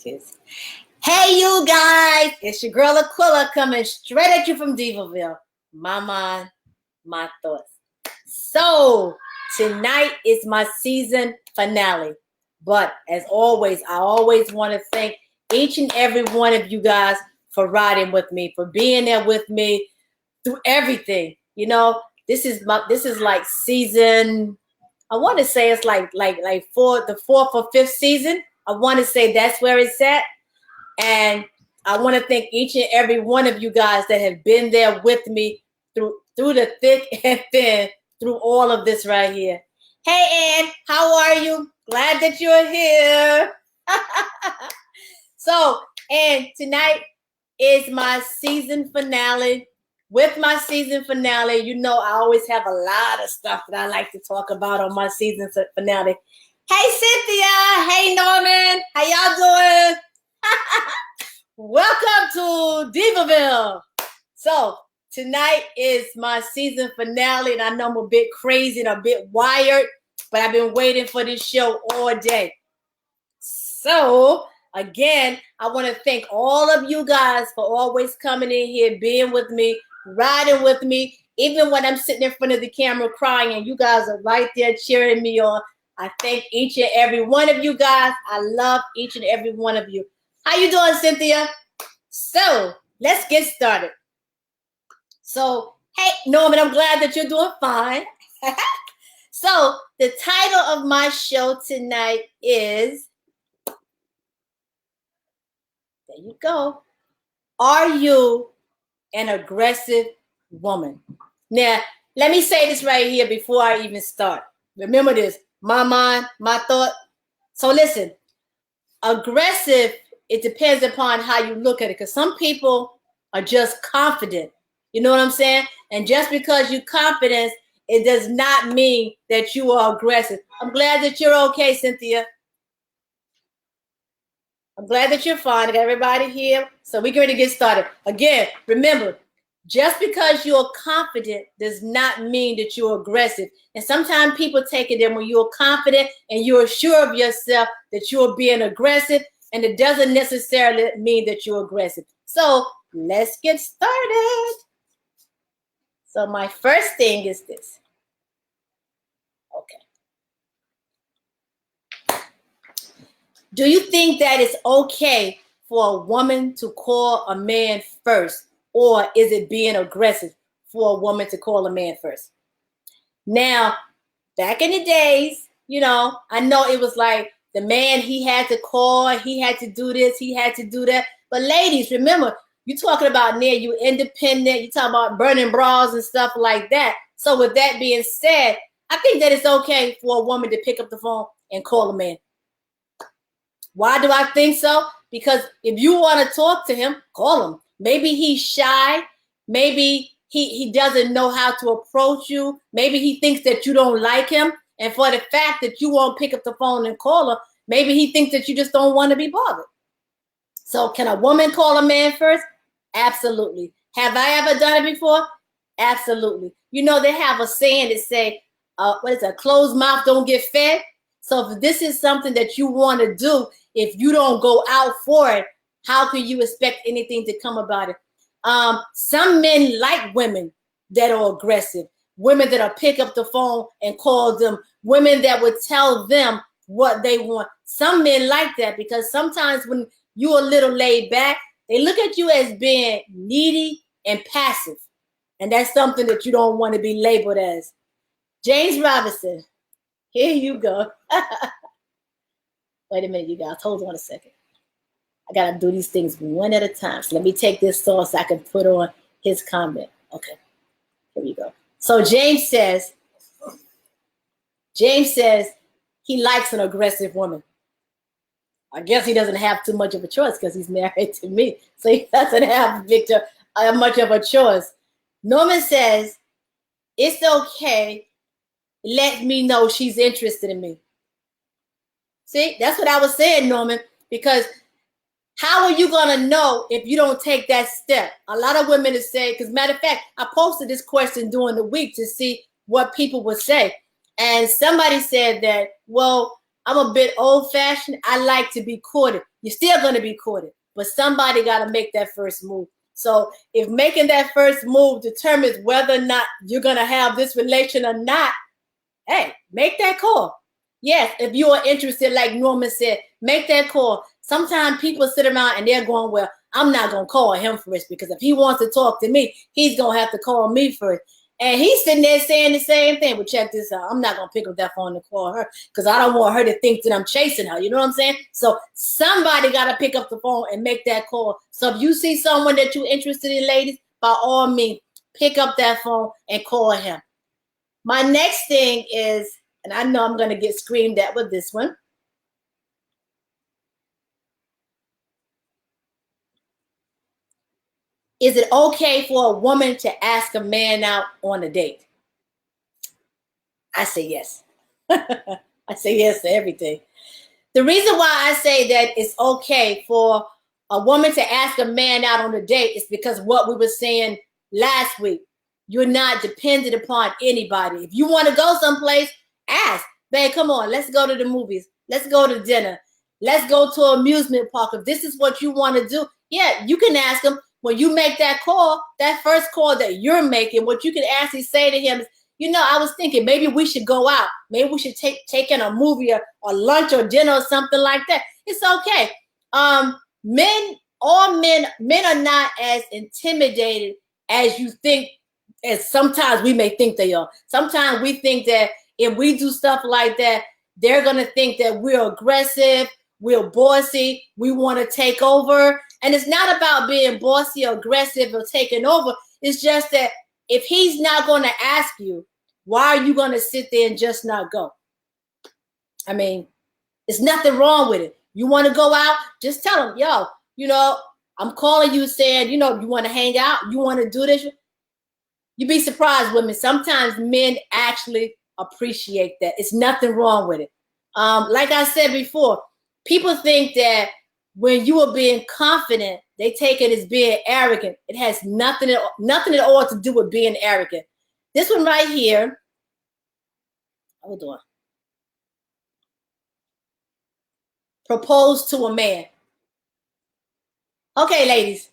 Hey, you guys, it's your girl Aquila coming straight at you from Diva-Villege. My mind, my thoughts. So, tonight is my season finale. But as always, I always want to thank each and every one of you guys for riding with me, for being there with me through everything. You know, this is like season. I want to say it's like the fourth or fifth season. I want to say that's where it's at. And I want to thank each and every one of you guys that have been there with me through the thick and thin, through all of this right here. Hey, Ann, how are you? Glad that you're here. So, and tonight is my season finale. With my season finale, you know I always have a lot of stuff that I like to talk about on my season finale. Hey, Cynthia. Hey, Norman. How y'all doing? Welcome to Diva-Villege. So tonight is my season finale, and I know I'm a bit crazy and a bit wired, but I've been waiting for this show all day. So again, I want to thank all of you guys for always coming in here, being with me, riding with me, even when I'm sitting in front of the camera crying, and you guys are right there cheering me on. I thank each and every one of you guys. I love each and every one of you. How you doing, Cynthia? So let's get started. So, hey, Norman, I'm glad that you're doing fine. So the title of my show tonight is, there you go, Are You an Aggressive Woman? Now, let me say this right here before I even start. Remember this, my mind, my thought. So listen, aggressive, it depends upon how you look at it, because some people are just confident. You know what I'm saying? And just because you're confident, it does not mean that you are aggressive. I'm glad that you're okay, Cynthia. I'm glad that you're fine. I got everybody here. So we're going to get started. Again, remember, just because you're confident does not mean that you're aggressive. And sometimes people take it in when you're confident and you're sure of yourself that you're being aggressive, and it doesn't necessarily mean that you're aggressive. So let's get started. So my first thing is this. Okay. Do you think that it's okay for a woman to call a man first, or is it being aggressive for a woman to call a man first? Now, back in the days, you know, I know it was like the man, he had to call, he had to do this, he had to do that. But ladies, remember, you're talking about now, you independent, you're talking about burning bras and stuff like that. So with that being said, I think that it's okay for a woman to pick up the phone and call a man. Why do I think so? Because if you want to talk to him, call him. Maybe he's shy. Maybe he doesn't know how to approach you. Maybe he thinks that you don't like him. And for the fact that you won't pick up the phone and call her, maybe he thinks that you just don't want to be bothered. So can a woman call a man first? Absolutely. Have I ever done it before? Absolutely. You know, they have a saying that say, what is it? Closed mouth don't get fed. So if this is something that you want to do, if you don't go out for it, how can you expect anything to come about it? Some men like women that are aggressive, women that'll pick up the phone and call them, women that would tell them what they want. Some men like that because sometimes when you're a little laid back, they look at you as being needy and passive. And that's something that you don't want to be labeled as. James Robinson, here you go. Wait a minute, you guys. Hold on a second. I got to do these things one at a time. So let me take this source so I can put on his comment. Okay, here we go. So James says he likes an aggressive woman. I guess he doesn't have too much of a choice because he's married to me. So he doesn't have much of a choice. Norman says, it's okay. Let me know she's interested in me. See, that's what I was saying, Norman, because how are you going to know if you don't take that step? A lot of women have said, because matter of fact, I posted this question during the week to see what people would say. And somebody said that, well, I'm a bit old-fashioned. I like to be courted. You're still going to be courted, but somebody got to make that first move. So if making that first move determines whether or not you're going to have this relation or not, hey, make that call. Yes, if you are interested, like Norman said, make that call. Sometimes people sit around and they're going, well, I'm not going to call him first, because if he wants to talk to me, he's going to have to call me first. And he's sitting there saying the same thing. But check this out. I'm not going to pick up that phone and call her, because I don't want her to think that I'm chasing her. You know what I'm saying? So somebody got to pick up the phone and make that call. So if you see someone that you're interested in, ladies, by all means, pick up that phone and call him. My next thing is, and I know I'm going to get screamed at with this one. Is it okay for a woman to ask a man out on a date? I say yes. I say yes to everything. The reason why I say that it's okay for a woman to ask a man out on a date is because what we were saying last week. You're not dependent upon anybody. If you want to go someplace, ask. Babe, come on, let's go to the movies. Let's go to dinner. Let's go to an amusement park. If this is what you want to do, yeah, you can ask him. When you make that call, that first call that you're making, what you can actually say to him is, you know, I was thinking maybe we should go out. Maybe we should take in a movie or lunch or dinner or something like that. It's okay. Men are not as intimidated as you think, as sometimes we may think they are. Sometimes we think that if we do stuff like that, they're going to think that we're aggressive, we're bossy, we want to take over. And it's not about being bossy or aggressive or taking over. It's just that if he's not going to ask you, why are you going to sit there and just not go? I mean, there's nothing wrong with it. You want to go out, just tell him, yo, you know, I'm calling you saying, you know, you want to hang out, you want to do this. You'd be surprised, women. Sometimes men actually appreciate that. It's nothing wrong with it. Like I said before, people think that when you are being confident, they take it as being arrogant. It has nothing at all to do with being arrogant. This one right here. Hold on. Propose to a man. Okay, ladies.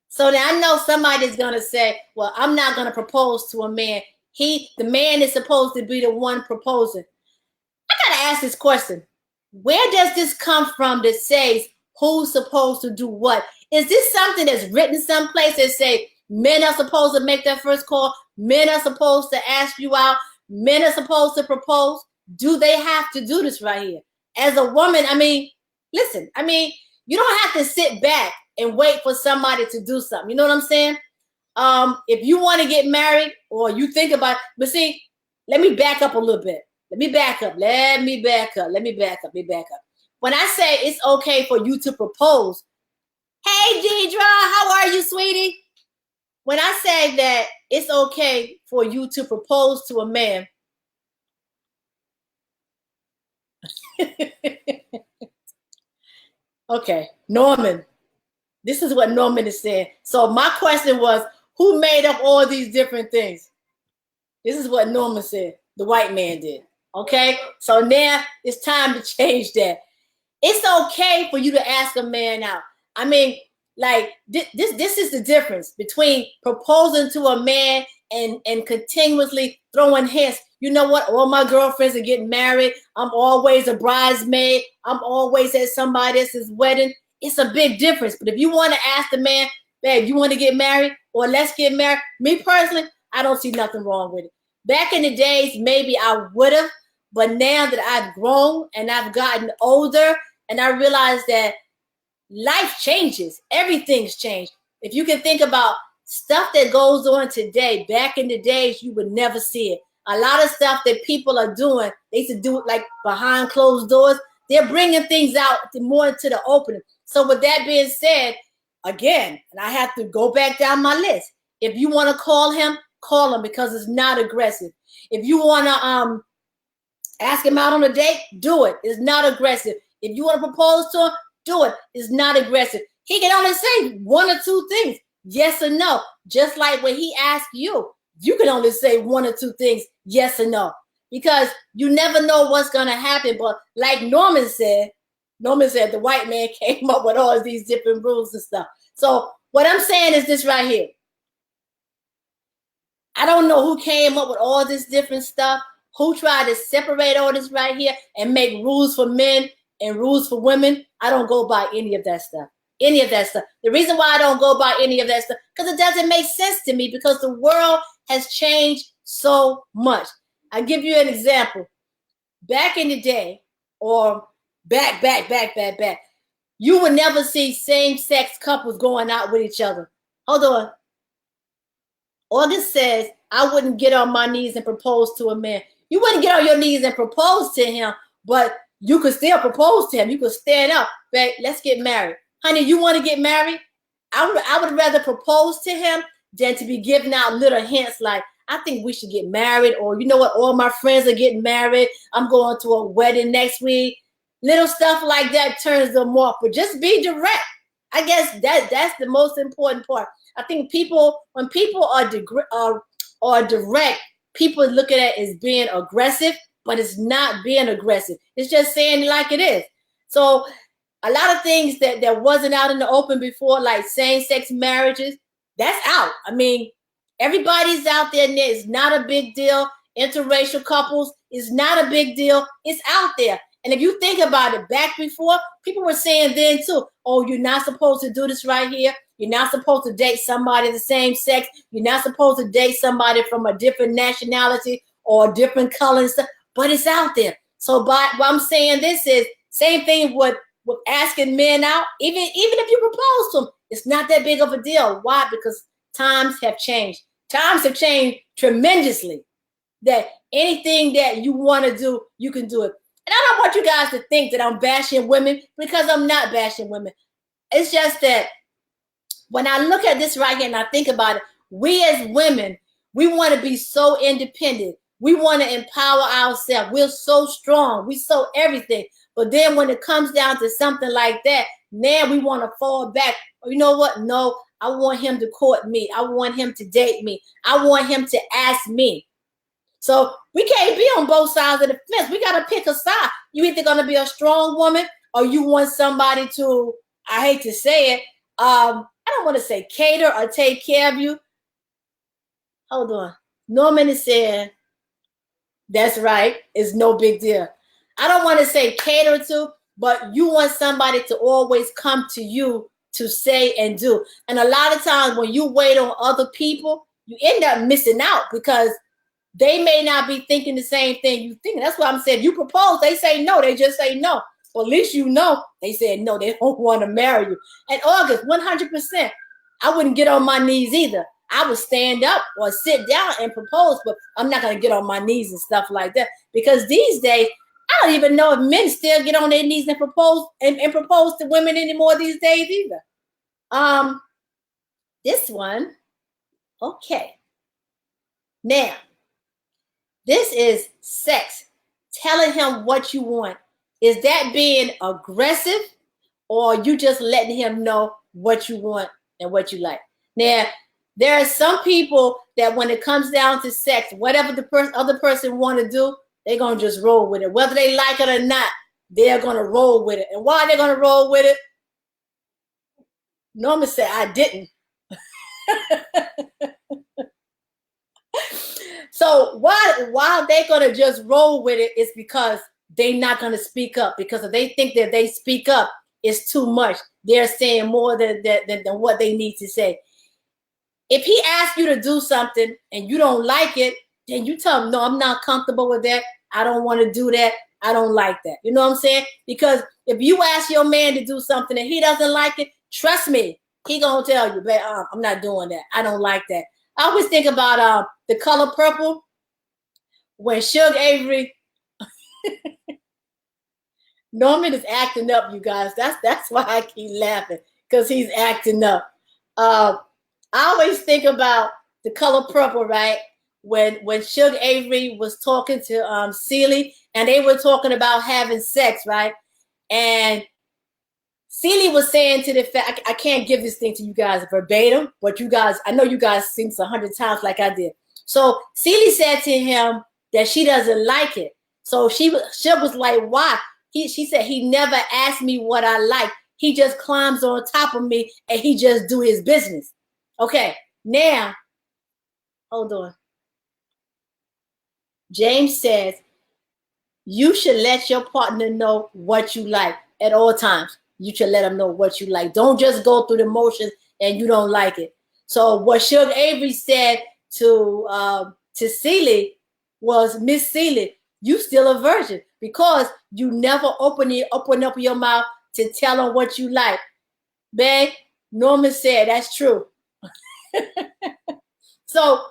So now I know somebody's gonna say, well, I'm not gonna propose to a man. The man is supposed to be the one proposing. I gotta ask this question. Where does this come from that says who's supposed to do what? Is this something that's written someplace that say men are supposed to make that first call? Men are supposed to ask you out? Men are supposed to propose? Do they have to do this right here? As a woman, I mean, listen, I mean, you don't have to sit back and wait for somebody to do something. You know what I'm saying? If you want to get married or you think about, but see, let me back up a little bit. Let me back up. When I say it's okay for you to propose, hey, Deidre, how are you, sweetie? When I say that it's okay for you to propose to a man, okay, Norman, this is what Norman is saying. So my question was, who made up all these different things? This is what Norman said. The white man did. Okay, so now it's time to change that. It's okay for you to ask a man out. I mean, like this is the difference between proposing to a man and continuously throwing hints. You know what? All my girlfriends are getting married. I'm always a bridesmaid. I'm always at somebody else's wedding. It's a big difference. But if you want to ask the man, babe, you want to get married or let's get married, me personally, I don't see nothing wrong with it. Back in the days, maybe I would have, but now that I've grown and I've gotten older and I realize that life changes, everything's changed. If you can think about stuff that goes on today, back in the days, you would never see it. A lot of stuff that people are doing, they used to do it like behind closed doors. They're bringing things out more into the opening. So with that being said, again, and I have to go back down my list. If you want to call him because it's not aggressive. If you want to ask him out on a date, do it. It's not aggressive. If you want to propose to him, do it. It's not aggressive. He can only say one or two things, yes or no. Just like when he asks you, you can only say one or two things, yes or no. because you never know what's going to happen. But like Norman said the white man came up with all these different rules and stuff. So what I'm saying is this right here. I don't know who came up with all this different stuff, who tried to separate all this right here and make rules for men and rules for women. I don't go by any of that stuff. Any of that stuff. The reason why I don't go by any of that stuff, because it doesn't make sense to me, because the world has changed so much. I'll give you an example. Back in the day, or back, you would never see same-sex couples going out with each other. Hold on. August says, I wouldn't get on my knees and propose to a man. You wouldn't get on your knees and propose to him, but you could still propose to him. You could stand up, babe, let's get married. Honey, you want to get married? I would rather propose to him than to be giving out little hints like, I think we should get married, or you know what, all my friends are getting married. I'm going to a wedding next week. Little stuff like that turns them off, but just be direct. I guess that's the most important part. I think when people are direct, people look at it as being aggressive, but it's not being aggressive. It's just saying it like it is. So a lot of things that wasn't out in the open before, like same-sex marriages, that's out. I mean, everybody's out there, and it's not a big deal. Interracial couples is not a big deal. It's out there. And if you think about it, back before, people were saying then too, oh, you're not supposed to do this right here. You're not supposed to date somebody of the same sex. You're not supposed to date somebody from a different nationality or a different color and stuff. But it's out there. So what I'm saying this is, same thing with asking men out. Even if you propose to them, it's not that big of a deal. Why? Because times have changed. Times have changed tremendously. That anything that you want to do, you can do it. And I don't want you guys to think that I'm bashing women, because I'm not bashing women. It's just that when I look at this right here and I think about it, we as women, we want to be so independent. We want to empower ourselves. We're so strong. We so everything. But then when it comes down to something like that, now we want to fall back. You know what? No, I want him to court me. I want him to date me. I want him to ask me. So we can't be on both sides of the fence. We got to pick a side. You either going to be a strong woman, or you want somebody to, I hate to say it, I don't want to say cater or take care of you. Hold on. Norman is saying, that's right, it's no big deal. I don't want to say cater to, but you want somebody to always come to you to say and do. And a lot of times when you wait on other people, you end up missing out, because they may not be thinking the same thing you think. That's why I'm saying, you propose, they say no, they just say no. Well, at least you know they said no, they don't want to marry you. And August, 100%, I wouldn't get on my knees either. I would stand up or sit down and propose, but I'm not going to get on my knees and stuff like that, because these days, I don't even know if men still get on their knees and propose to women anymore these days either. This one, okay. Now, this is sex. Telling him what you want. Is that being aggressive, or you just letting him know what you want and what you like? Now, there are some people that when it comes down to sex, whatever the other person want to do, they're going to just roll with it. Whether they like it or not, they're going to roll with it. And why are they going to roll with it? Norman said, I didn't. So why they're going to just roll with it is because they're not going to speak up. Because if they think that they speak up, it's too much. They're saying more than what they need to say. If he asks you to do something and you don't like it, then you tell him, no, I'm not comfortable with that. I don't want to do that. I don't like that. You know what I'm saying? Because if you ask your man to do something and he doesn't like it, trust me, he going to tell you, babe, I'm not doing that. I don't like that. I always think about The Color Purple, when Suge Avery, Norman is acting up, you guys. That's why I keep laughing, because he's acting up. I always think about The Color Purple, right? When Suge Avery was talking to Celie, and they were talking about having sex, right? And Celie was saying to the fact, I can't give this thing to you guys verbatim, but you guys, I know you guys seen this 100 times like I did. So Celie said to him, that she doesn't like it. So she was like, why? She said he never asked me what I like. He just climbs on top of me and he just do his business. Okay, now, hold on. James says, you should let your partner know what you like at all times. You should let them know what you like. Don't just go through the motions and you don't like it. So what Suge Avery said to Celie was, Miss Celie, you still a virgin because you never open up your mouth to tell them what you like. Babe, Norman said that's true. So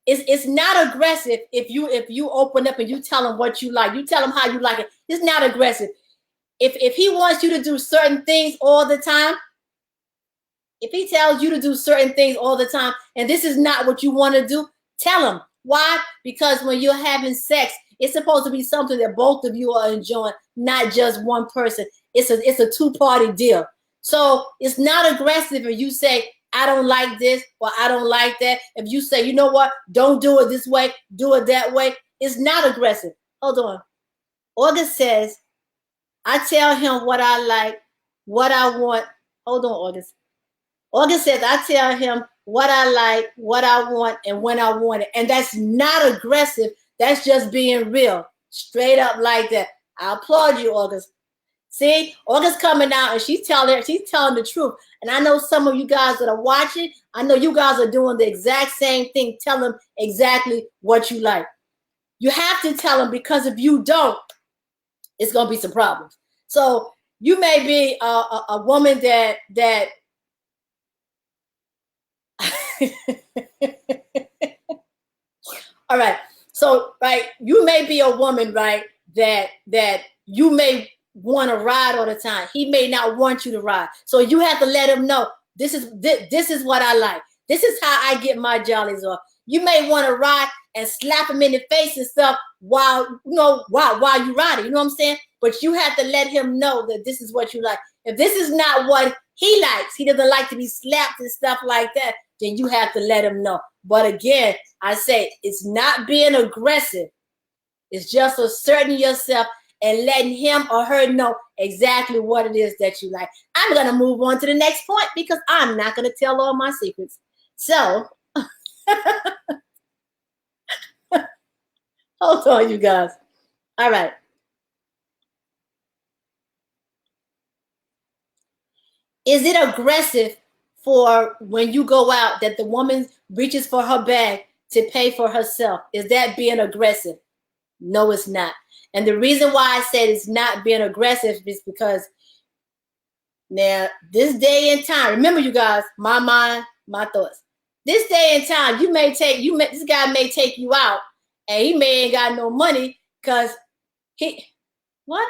it's not aggressive if you open up and you tell them what you like. You tell them how you like it. It's not aggressive. If he wants you to do certain things all the time, if he tells you to do certain things all the time, and this is not what you want to do, tell him. Why? Because when you're having sex, it's supposed to be something that both of you are enjoying, not just one person. It's a two-party deal. So it's not aggressive if you say, I don't like this or I don't like that. If you say, you know what, don't do it this way, do it that way, it's not aggressive. Hold on. August says, I tell him what I like, what I want. Hold on, August. August says, I tell him what I like, what I want, and when I want it. And that's not aggressive. That's just being real. Straight up like that. I applaud you, August. See, August coming out and she's telling the truth. And I know some of you guys that are watching, I know you guys are doing the exact same thing. Tell them exactly what you like. You have to tell them, because if you don't, it's going to be some problems. So you may be a woman that all right. So, right, you may be a woman, right, that you may want to ride all the time. He may not want you to ride. So you have to let him know, this is what I like. This is how I get my jollies off. You may want to ride and slap him in the face and stuff while you ride it. You know what I'm saying? But you have to let him know that this is what you like. If this is not what he likes, he doesn't like to be slapped and stuff like that, then you have to let him know. But again, I say it's not being aggressive. It's just asserting yourself and letting him or her know exactly what it is that you like. I'm going to move on to the next point because I'm not going to tell all my secrets. So, hold on, you guys. All right. Is it aggressive for when you go out that the woman reaches for her bag to pay for herself? Is that being aggressive? No, it's not. And the reason why I said it's not being aggressive is because now this day and time, remember you guys, my mind, my thoughts. This day and time, this guy may take you out and he may ain't got no money because what?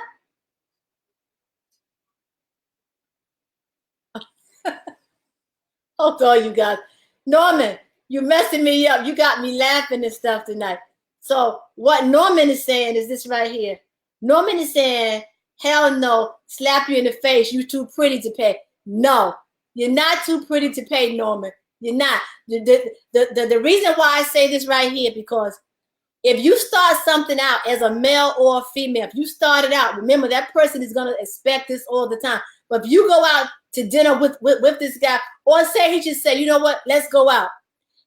Hold on, you guys. Norman, you messing me up. You got me laughing and stuff tonight. So what Norman is saying is this right here. Norman is saying, hell no, slap you in the face. You too pretty to pay. No, you're not too pretty to pay, Norman. You're not. The reason why I say this right here, because if you start something out as a male or a female, if you start it out, remember that person is going to expect this all the time. But if you go out to dinner with this guy, or say he just say, you know what, let's go out.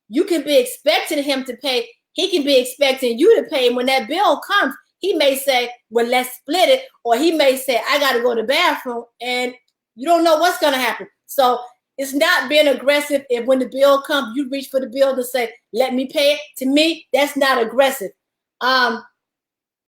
You can be expecting him to pay. He can be expecting you to pay. And when that bill comes, he may say, well, let's split it. Or he may say, I got to go to the bathroom. And you don't know what's going to happen. So it's not being aggressive if when the bill comes, you reach for the bill to say, let me pay it. To me, that's not aggressive.